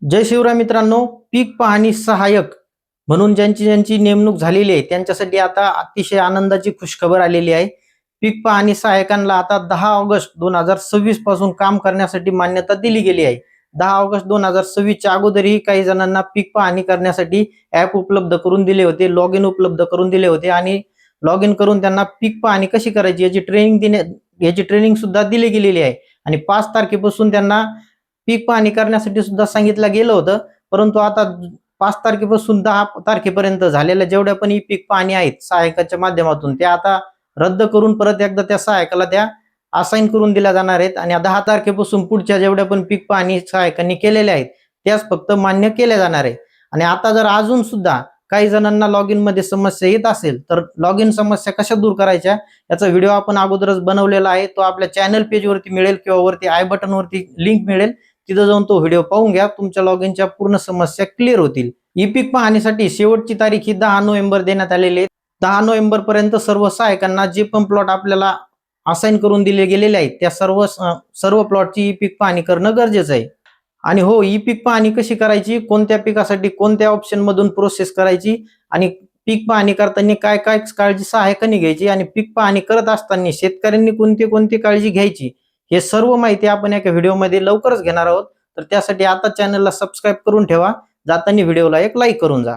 जय शिवराय मित्रांनो, पीक पाहणी सहाय्यक म्हणून ज्यांची नेमणूक झालेली आहे त्यांच्यासाठी आता अतिशय आनंदाची खुशखबर आलेली आहे। पीक पाहणी सहाय्यकांना आता 10 ऑगस्ट 2026 पासून काम करण्यासाठी मान्यता दिली गेली आहे। 10 ऑगस्ट 2026 च्या अगोदरही काही जणांना पीक पाहणी करण्यासाठी ऍप उपलब्ध करून दिले होते, लॉग इन उपलब्ध करून दिले होते आणि लॉग इन करून त्यांना पीक पाहणी कशी करायची याची ट्रेनिंग सुद्धा दिली गेलेली आहे आणि 5 तारखेपासून त्यांना पीक पाहणी करण्यासाठी सुद्धा सांगितलं गेलं होतं। परंतु आता 5 तारखेपासून 10 तारखेपर्यंत झालेल्या जेवढ्या पण पीक पाहणी आहेत सहाय्यकाच्या माध्यमातून त्या आता रद्द करून परत एकदा त्या सहाय्यकाला त्या असाइन करून दिल्या जाणार आहेत आणि 10 तारखेपासून पुढच्या जेवढ्या पण पीक पाहणी सहाय्यकांनी केलेल्या आहेत त्याच फक्त मान्य केल्या जाणार आहे। आणि आता जर अजून सुद्धा काही जणांना लॉग इन मध्ये समस्या येत असेल तर लॉग इन समस्या कशा दूर करायच्या याचा व्हिडिओ आपण अगोदरच बनवलेला आहे, तो आपल्या चॅनल पेज वरती मिळेल किंवा वरती आय बटन वरती लिंक मिळेल, तिथे जाऊन तो व्हिडिओ पाहून घ्या, तुमच्या लॉग इनच्या पूर्ण समस्या क्लिअर होतील। ई पीक पाहणीसाठी शेवटची तारीख ही 10 नोव्हेंबर देण्यात आलेली आहे। 10 नोव्हेंबर पर्यंत सर्व सहाय्यकांना जे पण प्लॉट आपल्याला असाइन करून दिले गेलेले आहेत त्या सर्व प्लॉटची ई पीक पाहणी करणं गरजेचं आहे। आणि हो, ई पीक पाहणी कशी करायची, कोणत्या पिकासाठी कोणत्या ऑप्शन मधून प्रोसेस करायची आणि पीक पाहणी करताना काय काय काळजी सहाय्यकांनी घ्यायची आणि पीक पाहणी करत असताना शेतकऱ्यांनी कोणती काळजी घ्यायची, हे सर्व माहिती आपण एका व्हिडिओमध्ये लवकरच घेणार आहोत। तर त्यासाठी आता चॅनलला सबस्क्राईब करून ठेवा, जाताना व्हिडिओला एक लाईक करून जा।